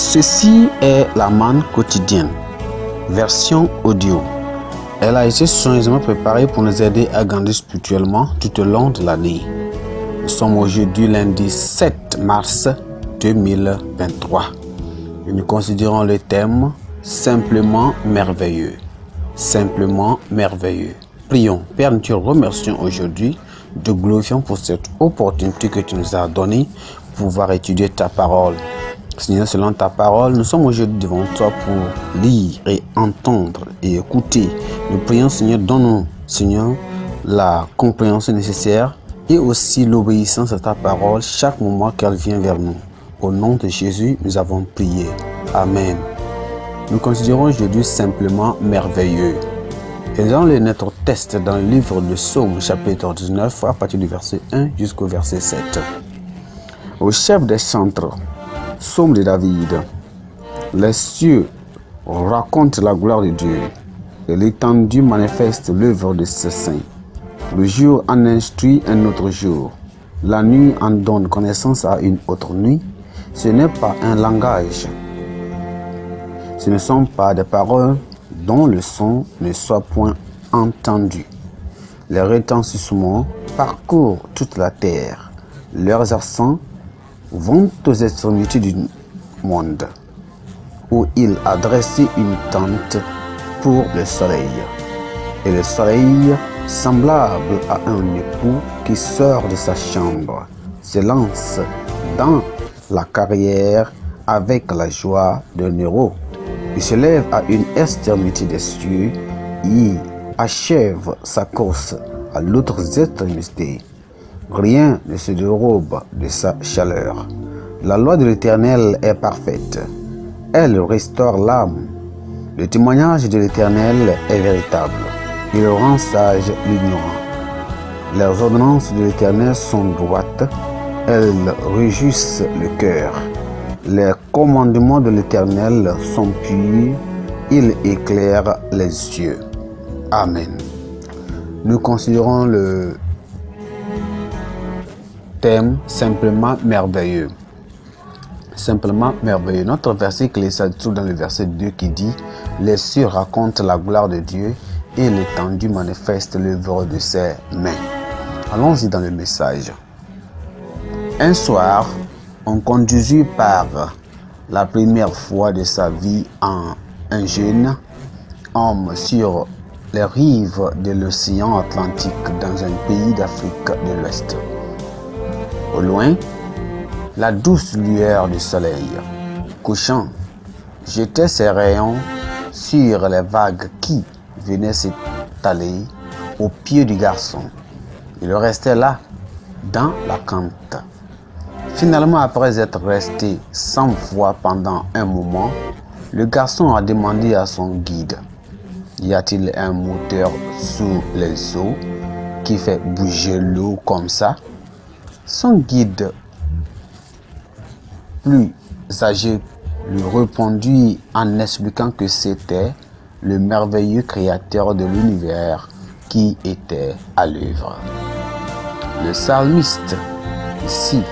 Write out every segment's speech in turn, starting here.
Ceci est la manne quotidienne, version audio. Elle a été soigneusement préparée pour nous aider à grandir spirituellement tout au long de l'année. Nous sommes aujourd'hui lundi 7 mars 2023 et nous considérons le thème simplement merveilleux. Simplement merveilleux. Prions. Père, nous te remercions aujourd'hui, te glorifions pour cette opportunité que tu nous as donnée pour pouvoir étudier ta parole. Seigneur, selon ta parole, nous sommes aujourd'hui devant toi pour lire et entendre et écouter. Nous prions, Seigneur, donne-nous, Seigneur, la compréhension nécessaire et aussi l'obéissance à ta parole chaque moment qu'elle vient vers nous. Au nom de Jésus, nous avons prié. Amen. Nous considérons aujourd'hui simplement merveilleux. Et dans notre texte dans le livre de Psaume, chapitre 19, à partir du verset 1 jusqu'au verset 7. Au chef des chantres, Psaume de David. Les cieux racontent la gloire de Dieu et l'étendue manifeste l'œuvre de ses saints. Le jour en instruit un autre jour. La nuit en donne connaissance à une autre nuit. Ce n'est pas un langage. Ce ne sont pas des paroles dont le son ne soit point entendu. Les retentissements parcourent toute la terre. Leurs accents vont aux extrémités du monde, où il a dressé une tente pour le soleil. Et le soleil, semblable à un époux qui sort de sa chambre, se lance dans la carrière avec la joie d'un héros. Il se lève à une extrémité des cieux, il achève sa course à l'autre extrémité. Rien ne se dérobe de sa chaleur. La loi de l'Éternel est parfaite. Elle restaure l'âme. Le témoignage de l'Éternel est véritable. Il rend sage l'ignorant. Les ordonnances de l'Éternel sont droites. Elles réjouissent le cœur. Les commandements de l'Éternel sont purs. Ils éclairent les yeux. Amen. Nous considérons le thème simplement merveilleux. Simplement merveilleux. Notre verset clé se trouve dans le verset 2 qui dit: les cieux racontent la gloire de Dieu et l'étendue manifeste l'œuvre de ses mains. Allons-y dans le message. Un soir, on conduisit par la première fois de sa vie un jeune homme sur les rives de l'océan Atlantique dans un pays d'Afrique de l'Ouest. Au loin, la douce lueur du soleil couchant jetait ses rayons sur les vagues qui venaient s'étaler au pied du garçon. Il restait là, dans la cante. Finalement, après être resté 100 fois pendant un moment, le garçon a demandé à son guide: y a-t-il un moteur sous les eaux qui fait bouger l'eau comme ça? Son guide, plus âgé, lui répondit en expliquant que c'était le merveilleux créateur de l'univers qui était à l'œuvre. Le psalmiste, ici,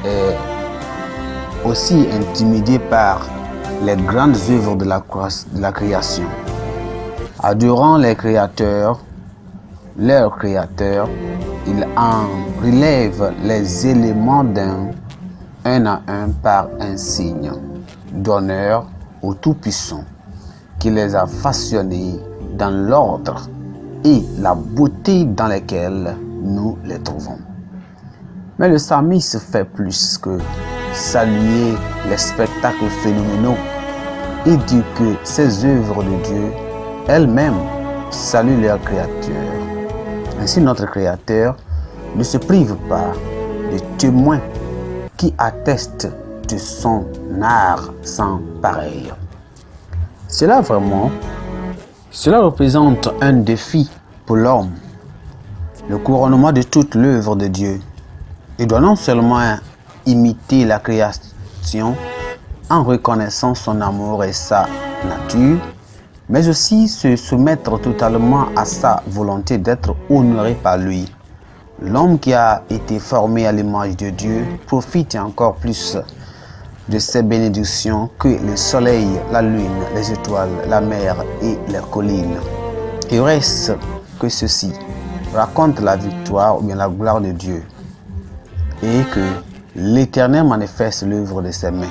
est aussi intimidé par les grandes œuvres de la création. Adorant les créateurs, leur créateur, il en relève les éléments un à un par un signe d'honneur au Tout-Puissant, qui les a façonnés dans l'ordre et la beauté dans lesquelles nous les trouvons. Mais le psalmiste fait plus que saluer les spectacles phénoménaux. Il dit que ces œuvres de Dieu elles-mêmes saluent leur créateur. Ainsi, notre Créateur ne se prive pas de témoins qui attestent de son art sans pareil. Cela représente un défi pour l'homme. Le couronnement de toute l'œuvre de Dieu. Il doit non seulement imiter la création en reconnaissant son amour et sa nature, mais aussi se soumettre totalement à sa volonté d'être honoré par lui. L'homme qui a été formé à l'image de Dieu profite encore plus de ces bénédictions que le soleil, la lune, les étoiles, la mer et les collines. Il reste que ceci raconte la victoire ou bien la gloire de Dieu et que l'Éternel manifeste l'œuvre de ses mains.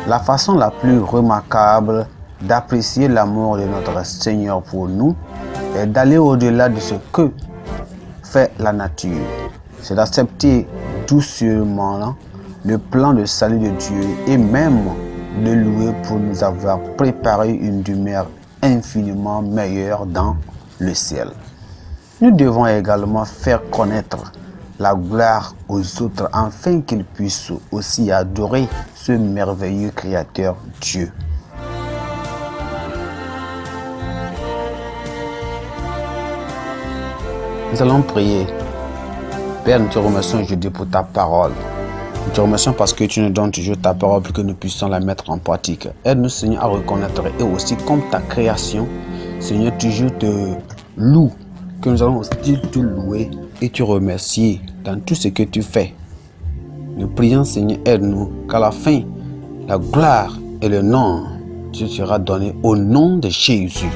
La façon la plus remarquable d'apprécier l'amour de notre Seigneur pour nous est d'aller au-delà de ce que fait la nature. C'est d'accepter doucement le plan de salut de Dieu et même de louer pour nous avoir préparé une demeure infiniment meilleure dans le ciel. Nous devons également faire connaître la gloire aux autres afin qu'ils puissent aussi adorer ce merveilleux Créateur Dieu. Nous allons prier. Père, nous te remercions aujourd'hui pour ta parole. Nous te remercions parce que tu nous donnes toujours ta parole pour que nous puissions la mettre en pratique. Aide-nous, Seigneur, à reconnaître et aussi comme ta création, Seigneur, toujours te loue, que nous allons aussi te louer et te remercier dans tout ce que tu fais. Nous prions, Seigneur, aide-nous qu'à la fin, la gloire et le nom te sera donné au nom de Jésus.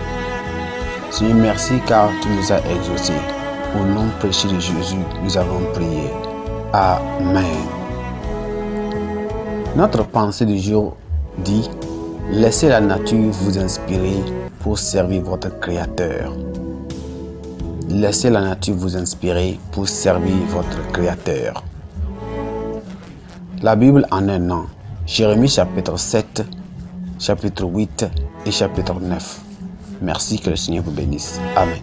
Seigneur, merci car tu nous as exaucés. Au nom précieux de Jésus, nous avons prié. Amen. Notre pensée du jour dit: laissez la nature vous inspirer pour servir votre Créateur. Laissez la nature vous inspirer pour servir votre Créateur. La Bible en un an. Jérémie chapitre 7, chapitre 8 et chapitre 9. Merci, que le Seigneur vous bénisse. Amen.